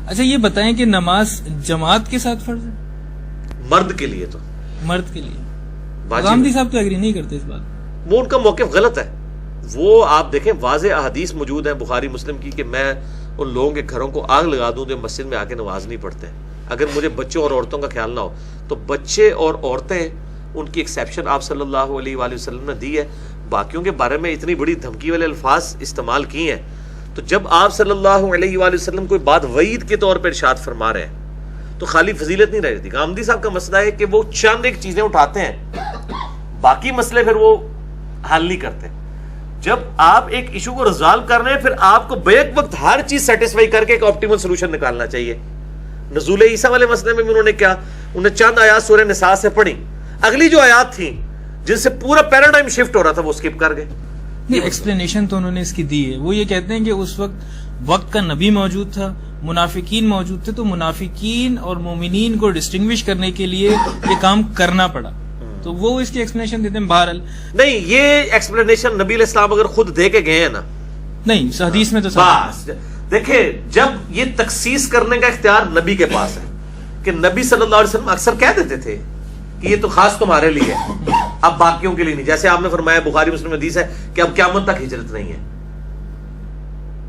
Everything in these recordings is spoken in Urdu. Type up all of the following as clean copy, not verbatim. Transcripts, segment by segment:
اچھا یہ بتائیں کہ نماز جماعت کے ساتھ فرض ہے مرد کے لیے؟ تو مرد کے لیے غامدی صاحب تو ایگری نہیں کرتے اس بات. وہ ان کا موقف غلط ہے. وہ آپ دیکھیں واضح احادیث موجود ہیں بخاری مسلم کی کہ میں ان لوگوں کے گھروں کو آگ لگا دوں جو مسجد میں آ کے نماز نہیں پڑھتے. اگر مجھے بچوں اور عورتوں کا خیال نہ ہو تو بچے اور عورتیں ان کی ایکسیپشن آپ صلی اللہ علیہ وآلہ وسلم نے دی ہے. باقیوں کے بارے میں اتنی بڑی دھمکی والے الفاظ استعمال کیے ہیں, تو جب آپ صلی اللہ علیہ وآلہ وسلم کوئی بات وعید کے طور پر ارشاد فرما رہے ہیں تو خالی فضیلت نہیں رہ جاتی. غامدی صاحب کا مسئلہ ہے کہ وہ چند ایک چیزیں اٹھاتے ہیں, باقی مسئلے پھر وہ حل نہیں کرتے. جب آپ ایک ایشو کو ریزالو کر رہے ہیں پھر آپ کو بیک وقت ہر چیز سیٹسفائی کر کے ایک آپٹیمل سولوشن نکالنا چاہیے. نزول عیسیٰ والے مسئلے میں بھی انہوں نے کیا, انہوں نے چند آیات سورہ نساء سے پڑھی, اگلی جو آیات تھیں جن سے پورا پیراڈائم شفٹ ہو رہا تھا وہ اسکپ کر گئے. ایکسپلینیشن تو انہوں نے اس کی دی ہے. وہ یہ کہتے ہیں کہ اس وقت کا نبی موجود تھا, منافقین موجود تھے, تو منافقین اور مومنین کو ڈسٹنگوش کرنے کے لیے یہ کام کرنا پڑا. تو وہ اس کی ایکسپلینیشن دیتے ہیں. بہرحال نہیں, یہ ایکسپلینیشن نبی علیہ السلام اگر خود دے کے گئے ہیں نا, نہیں حدیث میں تو بس دیکھیں جب یہ تخصیص کرنے کا اختیار نبی کے پاس ہے کہ نبی صلی اللہ علیہ وسلم اکثر کہہ دیتے تھے کہ یہ تو خاص تمہارے لیے ہے, اب باقیوں کے لیے نہیں. جیسے آپ نے فرمایا بخاری مسلم حدیث ہے کہ اب قیامت تک ہجرت نہیں ہے,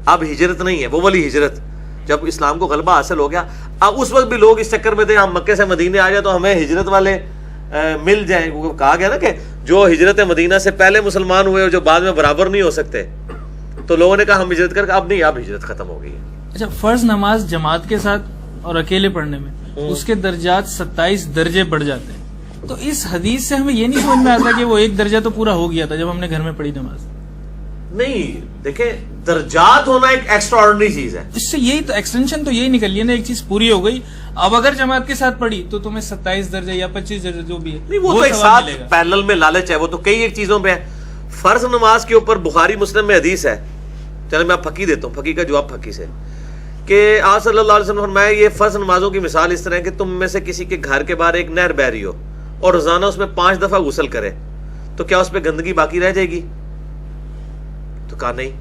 اب ہجرت نہیں ہے, وہ والی ہجرت جب اسلام کو غلبہ حاصل ہو گیا. اب اس وقت بھی لوگ اس چکر میں تھے ہم مکے سے مدینے آ جائے تو ہمیں ہجرت والے مل جائیں. وہ کہا گیا نا کہ جو ہجرت مدینہ سے پہلے مسلمان ہوئے اور جو بعد میں برابر نہیں ہو سکتے, تو لوگوں نے کہا ہم ہجرت کر کے اب نہیں, اب ہجرت ختم ہو گئی ہے. اچھا فرض نماز جماعت کے ساتھ اور اکیلے پڑھنے میں اس کے درجات 27 درجے بڑھ جاتے ہیں, تو اس حدیث سے ہمیں یہ نہیں سمجھ میں آتا کہ وہ ایک درجہ تو پورا ہو گیا تھا جب ہم نے گھر میں پڑھی نماز. نہیں دیکھیں, درجات ہونا ایک ایکسٹرا آرڈنری چیز ہے. اس سے یہی تو ایکسٹینشن تو یہی نکلی ہے نا, ایک چیز پوری ہو گئی. اب اگر جماعت کے ساتھ پڑھی تو تمہیں 27 درجے یا 25 درجے جو بھی ہے نہیں, وہ تو ایک ساتھ پیرلل میں لالچ ہے, وہ تو کئی ایک چیزوں پہ ہے. فرض نماز کے اوپر بخاری مسلم میں حدیث ہے, چلے میں آپ پھکی دیتا ہوں, پھکی کا جواب پھکی سے, کہ آپ صلی اللہ علیہ وسلم فرمایا یہ فرض نمازوں کی مثال اس طرح ہے کہ تم میں سے کسی کے گھر کے باہر ایک نہر بہ رہی ہو اور روزانہ اس میں 5 دفعہ غسل کرے, تو کیا اس پہ گندگی باقی رہ جائے گی؟ تو کہا نہیں.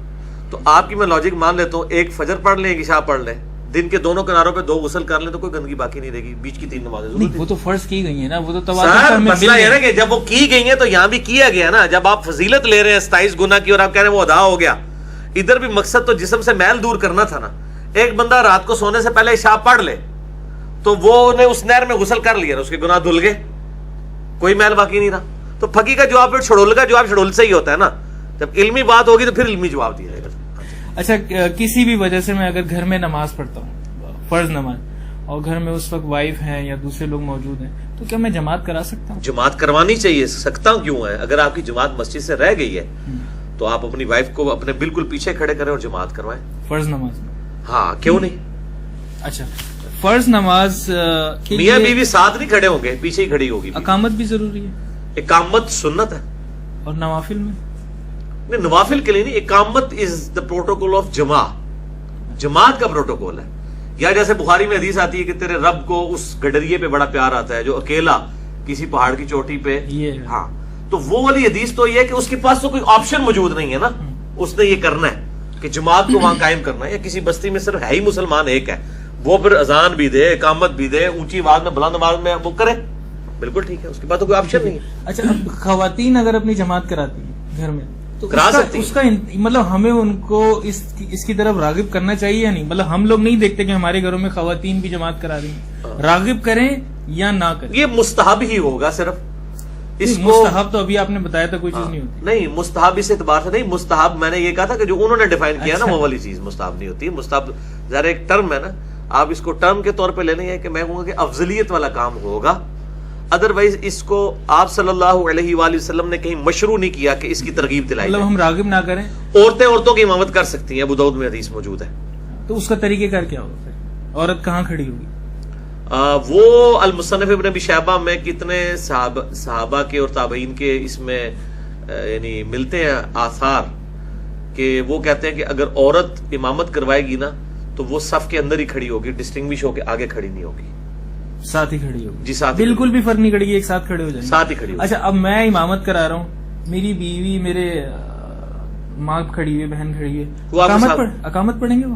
تو آپ کی میں لاجک مان لیتا ہوں, ایک فجر پڑھ لیں ایک عشاء پڑھ لیں, دن کے دونوں کناروں پہ 2 غسل کر لیں تو کوئی گندگی باقی نہیں رہے گی. بیچ کی 3 نمازیں وہ تو فرض کی گئی ہیں نا, وہ تو سر مسئلہ یہ نا کہ جب وہ کی گئی ہیں تو یہاں بھی کیا گیا نا. جب آپ فضیلت لے رہے ہیں 27 گنا کی اور آپ کہہ رہے ہیں وہ ادا ہو گیا, ادھر بھی مقصد تو جسم سے میل دور کرنا تھا نا. ایک بندہ رات کو سونے سے پہلے عشاء پڑھ لے تو وہ نے اس نہر میں غسل کر لیا, اس کے گناہ دھل گئے, کوئی میل باقی نہیں رہا. تو پھکی کا جواب پھر چھڑول کا جواب چھڑول سے ہی ہوتا ہے نا. جب علمی بات ہوگی تو پھر علمی جواب دیا جائے گا. اچھا کسی بھی وجہ سے میں اگر گھر میں نماز پڑھتا ہوں فرض نماز, اور گھر میں اس وقت وائف ہیں یا دوسرے لوگ موجود ہیں, تو کیا میں جماعت کرا سکتا ہوں؟ جماعت کروانی چاہیے. سکتا کیوں ہے؟ اگر آپ کی جماعت مسجد سے رہ گئی ہے تو آپ اپنی وائف کو اپنے بالکل پیچھے کھڑے کریں اور جماعت کروائیں فرض نماز میں. ہاں کیوں نہیں. اچھا فرض نماز میاں بیوی ساتھ نہیں کھڑے ہوں گے, پیچھے ہی کھڑی ہوگی. اقامت بھی ضروری ہے. اقامت سنت ہے. اور نوافل میں نہیں, نوافل کے لیے نہیں. اقامت از دا پروٹوکول آف جماعت کا پروٹوکول ہے. یا جیسے بخاری میں حدیث آتی ہے کہ تیرے رب کو اس گڈریے پہ بڑا پیار آتا ہے جو اکیلا کسی پہاڑ کی چوٹی پہ. ہاں تو وہ والی حدیث تو یہ ہے کہ اس کے پاس تو کوئی آپشن موجود نہیں ہے نا, اس نے یہ کرنا ہے کہ جماعت کو وہاں قائم کرنا ہے. یا کسی بستی میں صرف ہے ہی مسلمان ایک ہے, وہ پھر اذان بھی دے, اقامت بھی دے, اونچی آواز میں بلند آواز میں وہ کرے, بالکل ٹھیک ہے, اس کے پاس تو کوئی آپشن نہیں ہے. اچھا خواتین اگر اپنی جماعت کراتی ہیں گھر میں تو کرا سکتی اس کا مطلب ہمیں ان کو اس کی طرف راغب کرنا چاہیے یا نہیں؟ مطلب ہم لوگ نہیں دیکھتے کہ ہمارے گھروں میں خواتین بھی جماعت کرا رہی ہیں, راغب کریں یا نہ کریں؟ یہ مستحب ہی ہوگا صرف. اس مستحب تو ابھی آپ نے بتایا تھا کوئی چیز نہیں ہوتی. نہیں مستحب اس اعتبار سے نہیں. مستحب میں نے یہ کہا تھا کہ جو انہوں نے ڈیفائن کیا نا وہ والی چیز مستحب نہیں ہوتی. مستحب ذرا ایک ٹرم ہے نا, آپ اس کو ٹرم کے طور پہ لے لیں کہ میں کہوں گا کہ افضلیت والا کام ہوگا. ادروائز اس کو آپ صلی اللہ علیہ وآلہ وسلم نے کہیں مشروع نہیں کیا کہ اس کی ترغیب دلائی. مطلب ہم راغب نہ کریں. عورتوں کی امامت کر سکتی ہیں, ابو داؤد میں حدیث موجود ہے. تو اس کا طریقہ کار کیا ہوگا؟ عورت کہاں کھڑی ہوگی؟ وہ المصنف ابن ابی شیبہ میں کتنے صحابہ کے اور تابعین کے اس میں یعنی ملتے ہیں آثار کہ وہ کہتے ہیں کہ اگر عورت امامت کروائے گی نا تو وہ صف کے اندر ہی کھڑی ہوگی, ڈسٹنگوش ہو کے آگے کھڑی نہیں ہوگی, ساتھ ہی کھڑی ہوگی. جی ساتھ, بالکل بھی فرق نہیں پڑے گی, ایک ساتھ کھڑے ہو جائیں گے, ساتھ ہی کھڑی ہوگی. اچھا اب میں امامت کرا رہا ہوں, میری بیوی میرے ماں کھڑی ہوئی, بہن کھڑی ہے, اقامت پڑھیں گے وہ؟